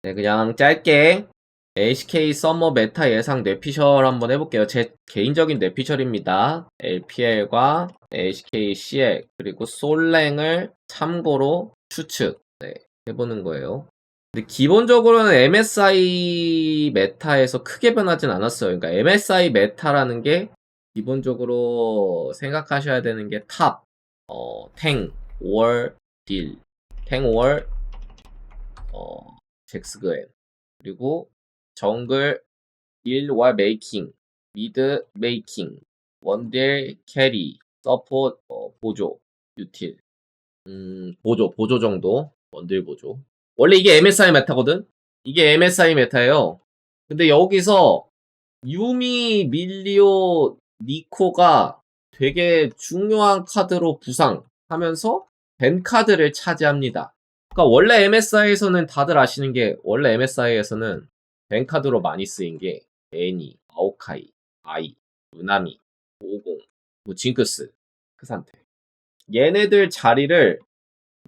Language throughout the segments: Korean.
네, 그냥 짧게 LCK 서머 메타 예상 뇌피셜 한번 해볼게요. 제 개인적인 뇌피셜입니다. LPL과 LCK CL 그리고 솔랭을 참고로 추측 해보는 거예요. 근데 기본적으로는 MSI 메타에서 크게 변하진 않았어요. 그러니까 MSI 메타라는 게 기본적으로 생각하셔야 되는 게 탑, 탱, 월, 딜, 탱, 월, 잭스그웬 그리고 정글 1와 메이킹, 미드 메이킹, 원딜 캐리, 서포트 보조, 유틸. 보조 정도. 원딜 보조. 원래 이게 MSI 메타거든? 이게 MSI 메타예요. 근데 여기서 유미, 밀리오, 니코가 되게 중요한 카드로 부상하면서 벤 카드를 차지합니다. 그러니까 원래 MSI에서는 다들 아시는 게 원래 MSI에서는 벤 카드로 많이 쓰인 게 애니, 아오카이, 아이, 루나미, 오공, 뭐 징크스, 크산테. 얘네들 자리를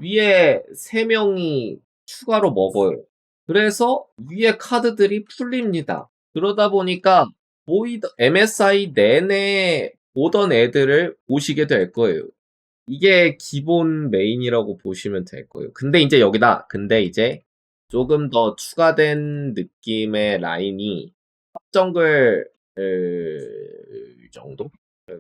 위에 3명이 추가로 먹어요. 그래서 위에 카드들이 풀립니다. 그러다 보니까 MSI 내내 보던 애들을 보시게 될 거예요. 이게 기본 메인이라고 보시면 될 거예요. 근데 이제 조금 더 추가된 느낌의 라인이 탑정글 정도?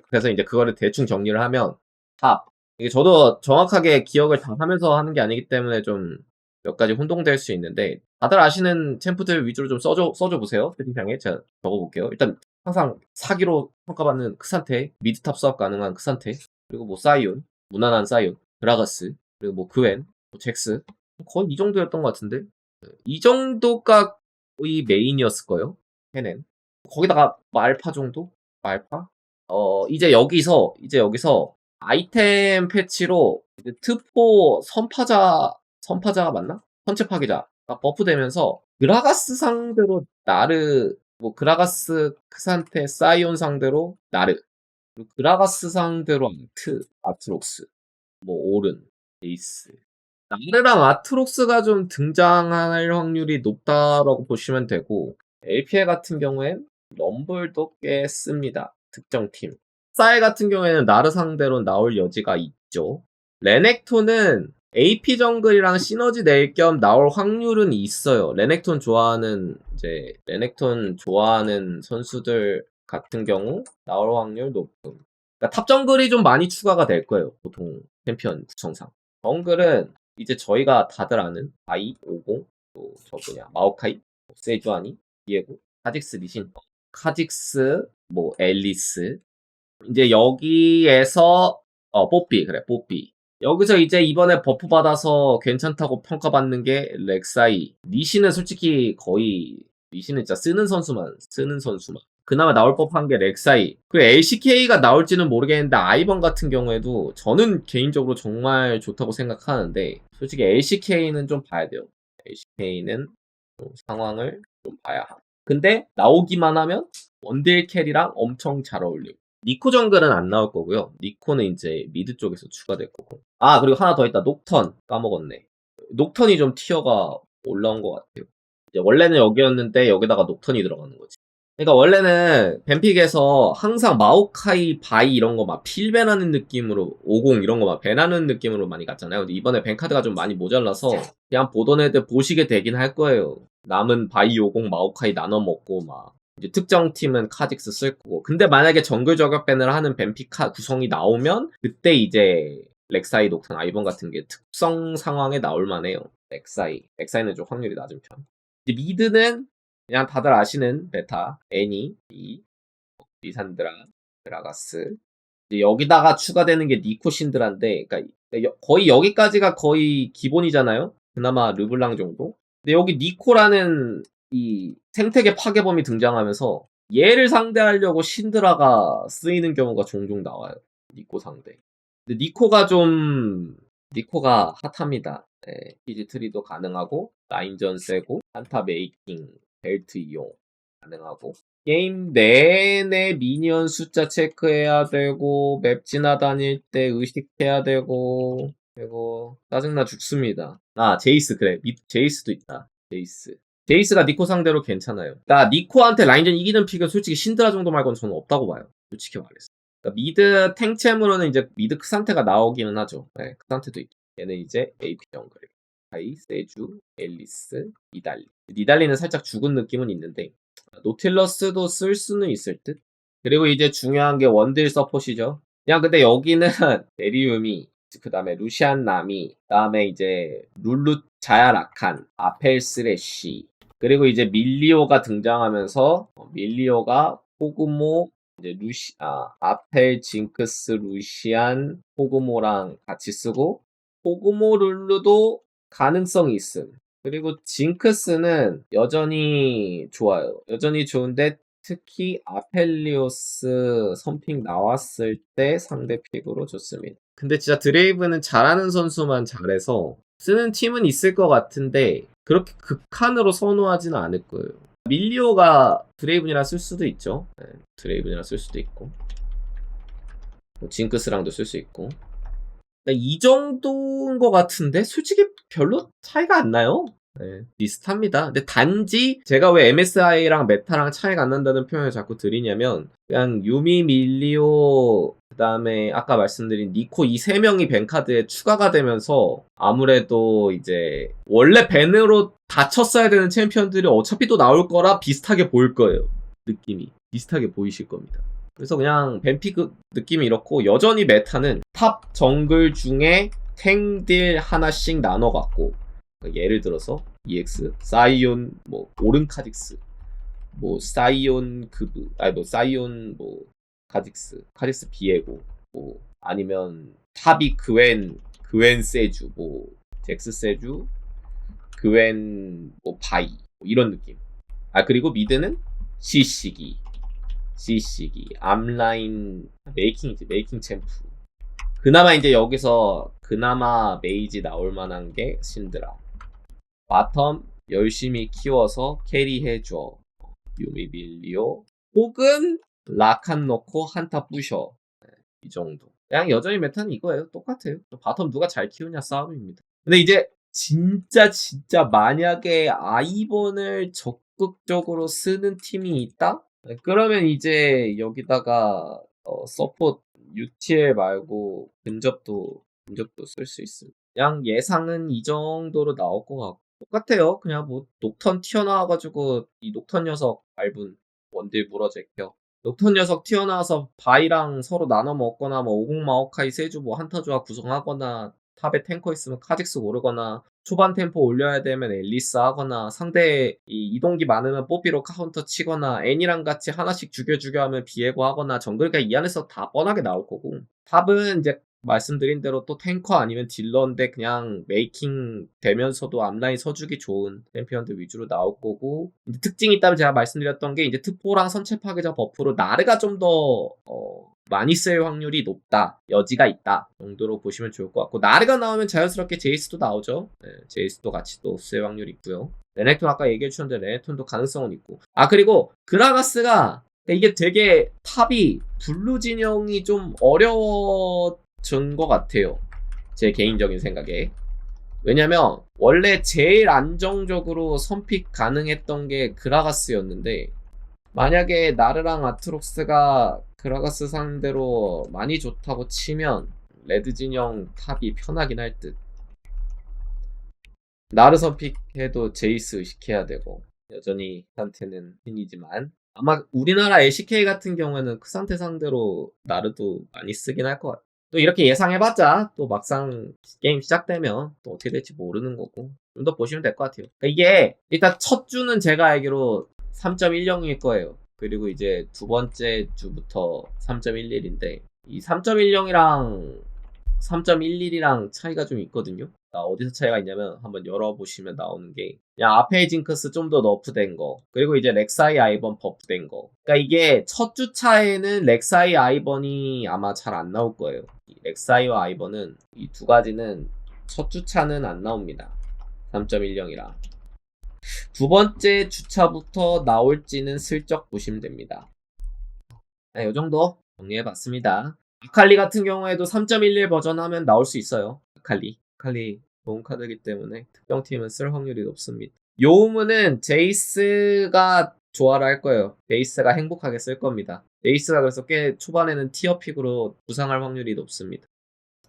그래서 이제 그거를 대충 정리를 하면 탑. 이게 저도 정확하게 기억을 다 하면서 하는 게 아니기 때문에 좀 몇 가지 혼동될 수 있는데 다들 아시는 챔프들 위주로 좀 써줘 보세요. 채팅창에 제가 적어볼게요. 일단 항상 사기로 평가받는 크산테, 미드탑 수합 가능한 크산테, 그리고 뭐 사이온, 무난한 사이온, 그라가스, 그리고 뭐 그웬, 뭐 잭스 거의 이 정도였던 것 같은데 이 정도가 거의 메인이었을 거예요. 해낸 거기다가 말파 정도? 말파? 이제 여기서 아이템 패치로 이제 트포 선파자가 맞나? 선체 파괴자가 버프되면서 그라가스 상대로 나르, 뭐 그라가스, 크산테, 사이온 상대로 나르, 그리고 그라가스 상대로 아트록스, 뭐 오른, 에이스. 나르랑 아트록스가 좀 등장할 확률이 높다라고 보시면 되고 LPL 같은 경우엔 럼블도 꽤 씁니다. 특정 팀. 쌀 같은 경우에는 나르 상대로 나올 여지가 있죠. 레넥톤은 AP 정글이랑 시너지 낼 겸 나올 확률은 있어요. 레넥톤 좋아하는 선수들 같은 경우 나올 확률 높음. 그러니까 탑 정글이 좀 많이 추가가 될 거예요. 보통 챔피언 구성상. 정글은 이제 저희가 다들 아는 아이, 오공, 또 마오카이, 세주아니, 디에고, 카직스 리신, 카직스, 뭐 앨리스. 이제 여기에서 뽀삐 그래 뽀삐. 여기서 이제 이번에 버프 받아서 괜찮다고 평가받는 게 렉사이. 리신은 솔직히 거의 리신은 진짜 쓰는 선수만. 그나마 나올 법한 게 렉사이. 그리고 LCK가 나올지는 모르겠는데 아이번 같은 경우에도 저는 개인적으로 정말 좋다고 생각하는데 솔직히 LCK는 좀 봐야 돼요. LCK는 좀 상황을 좀 봐야 함. 근데 나오기만 하면 원딜 캐리랑 엄청 잘 어울리고. 니코 정글은 안 나올 거고요. 니코는 이제 미드 쪽에서 추가될 거고. 아, 그리고 하나 더 있다. 녹턴. 까먹었네. 녹턴이 좀 티어가 올라온 것 같아요. 이제 원래는 여기였는데 여기다가 녹턴이 들어가는 거지. 그러니까 원래는 뱀픽에서 항상 마오카이, 바이 이런 거 막 필벤하는 느낌으로 50 이런 거 막 밴하는 느낌으로 많이 갔잖아요. 근데 이번에 밴 카드가 좀 많이 모자라서 그냥 보던 애들 보시게 되긴 할 거예요. 남은 바이 50 마오카이 나눠 먹고 막 이제 특정 팀은 카직스 쓸 거고. 근데 만약에 정글 저격 밴을 하는 뱀픽 구성이 나오면 그때 이제 렉사이, 녹턴, 아이번 같은 게 특성 상황에 나올 만해요. 렉사이는 좀 확률이 낮은 편. 이제 미드는 그냥 다들 아시는 베타, 애니, 리산드라, 그라가스. 이제 여기다가 추가되는 게 니코 신드라인데, 그러니까 거의 여기까지가 거의 기본이잖아요. 그나마 르블랑 정도. 근데 여기 니코라는 이 생태계 파괴범이 등장하면서 얘를 상대하려고 신드라가 쓰이는 경우가 종종 나와요. 니코 상대. 근데 니코가 핫합니다. 네, 피지 트리도 가능하고 라인전 세고 한타 메이킹 벨트 이용 가능하고 게임 내내 미니언 숫자 체크해야 되고 맵 지나다닐 때 의식해야 되고 그리고 짜증나 죽습니다. 아 제이스 그래 제이스도 있다. 제이스 제이스가 니코 상대로 괜찮아요. 그러니까 니코한테 라인전 이기는 픽은 솔직히 신드라 정도 말고는 저는 없다고 봐요. 솔직히 말해서. 그러니까 미드 탱챔으로는 이제 미드 크산테가 나오기는 하죠. 네, 크산테도 있죠. 얘는 이제 AP 정글. 카이, 세주, 앨리스, 니달리. 니달리는 살짝 죽은 느낌은 있는데 노틸러스도 쓸 수는 있을 듯. 그리고 이제 중요한 게 원딜 서폿이죠. 그냥 근데 여기는 베리움이 그 다음에 루시안 나미, 그 다음에 이제 룰루 자야 라칸, 아펠 스레쉬, 그리고 이제 밀리오가 등장하면서 밀리오가 포그모, 이제 아펠, 징크스, 루시안, 포그모랑 같이 쓰고 포그모 룰루도 가능성이 있음. 그리고 징크스는 여전히 좋아요. 여전히 좋은데 특히 아펠리오스 선픽 나왔을 때 상대 픽으로 좋습니다. 근데 진짜 드레이브는 잘하는 선수만 잘해서 쓰는 팀은 있을 것 같은데 그렇게 극한으로 선호하지는 않을 거예요. 밀리오가 드레이븐이라 쓸 수도 있죠. 네, 드레이븐이라 쓸 수도 있고 뭐 징크스랑도 쓸 수 있고 이 정도인 것 같은데 솔직히 별로 차이가 안 나요. 네, 비슷합니다. 근데 단지 제가 왜 MSI랑 메타랑 차이가 안 난다는 표현을 자꾸 드리냐면 그냥 유미, 밀리오, 그 다음에 아까 말씀드린 니코 이 세 명이 밴카드에 추가가 되면서 아무래도 이제 원래 밴으로 다 쳤어야 되는 챔피언들이 어차피 또 나올 거라 비슷하게 보일 거예요. 느낌이 비슷하게 보이실 겁니다. 그래서 그냥 밴피그 느낌이 이렇고 여전히 메타는 탑 정글 중에 탱딜 하나씩 나눠갖고 예를 들어서 EX, 사이온, 뭐 오른 카직스, 사이온 그브, 사이온 카직스 비에고, 아니면 탑이 그웬 세주, 잭스 세주, 그웬 바이 이런 느낌. 그리고 미드는 시시기, 암라인 메이킹 챔프. 그나마 이제 여기서 그나마 메이지 나올 만한 게 신드라. 바텀 열심히 키워서 캐리해줘. 유미 밀리오 혹은 라칸 넣고 한타 부셔. 이 정도. 그냥 여전히 메타는 이거예요. 똑같아요. 바텀 누가 잘 키우냐 싸움입니다. 근데 이제 진짜 만약에 아이번을 적극적으로 쓰는 팀이 있다? 그러면 이제 여기다가 서폿 UTL 말고 근접도 쓸 수 있어요. 그냥 예상은 이 정도로 나올 것 같고 똑같아요. 그냥 뭐 녹턴 튀어나와가지고 이 녹턴 녀석 밟은 원딜 물어제껴. 녹턴 녀석 튀어나와서 바이랑 서로 나눠 먹거나 뭐 오공 마오카이 세주 뭐 한타 조합 구성하거나 탑에 탱커 있으면 카직스 오르거나 초반 템포 올려야 되면 앨리스 하거나 상대 이동기 많으면 뽀삐로 카운터 치거나 애니랑 같이 하나씩 죽여 하면 비에고 하거나 정글가 이 안에서 다 뻔하게 나올 거고 탑은 이제 말씀드린 대로 또 탱커 아니면 딜러인데 그냥 메이킹 되면서도 앞라인 서주기 좋은 챔피언들 위주로 나올 거고 이제 특징이 있다면 제가 말씀드렸던 게 이제 특보랑 선체 파괴자 버프로 나르가 좀 더 많이 쓸 확률이 높다. 여지가 있다. 정도로 보시면 좋을 것 같고 나르가 나오면 자연스럽게 제이스도 나오죠. 네, 제이스도 같이 또 쓸 확률이 있고요. 레넥톤 아까 얘기해 주셨는데 레넥톤도 가능성은 있고 그리고 그라가스가 이게 되게 탑이 블루 진영이 좀 어려워진 것 같아요. 제 개인적인 생각에. 왜냐면 원래 제일 안정적으로 선픽 가능했던 게 그라가스였는데 만약에 나르랑 아트록스가 그라가스 상대로 많이 좋다고 치면 레드 진영 탑이 편하긴 할 듯. 나르 선픽해도 제이스 의식해야 되고 여전히 크산테는 핀이지만 아마 우리나라 LCK 같은 경우에는 크산테 상대로 나르도 많이 쓰긴 할 것 같아요. 또 이렇게 예상해봤자 또 막상 게임 시작되면 또 어떻게 될지 모르는 거고 좀 더 보시면 될 것 같아요. 그러니까 이게 일단 첫 주는 제가 알기로 3.10일 거예요. 그리고 이제 두 번째 주부터 3.11인데 이 3.10이랑 3.11이랑 차이가 좀 있거든요. 어디서 차이가 있냐면 한번 열어보시면 나오는 게 그냥 아페이 징크스 좀 더 너프된 거 그리고 이제 렉사이 아이번 버프된 거. 그러니까 이게 첫 주차에는 렉사이 아이번이 아마 잘 안 나올 거예요. 렉사이와 아이번은 이 두 가지는 첫 주차는 안 나옵니다. 3.10이라 두 번째 주차부터 나올지는 슬쩍 보시면 됩니다. 이 정도 정리해봤습니다. 아칼리 같은 경우에도 3.11 버전 하면 나올 수 있어요. 아칼리 좋은 카드이기 때문에 특정팀은 쓸 확률이 높습니다. 요우무는 제이스가 조화를 할 거예요. 제이스가 행복하게 쓸 겁니다. 제이스가 그래서 꽤 초반에는 티어픽으로 부상할 확률이 높습니다.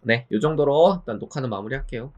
네, 요 정도로 일단 녹화는 마무리할게요.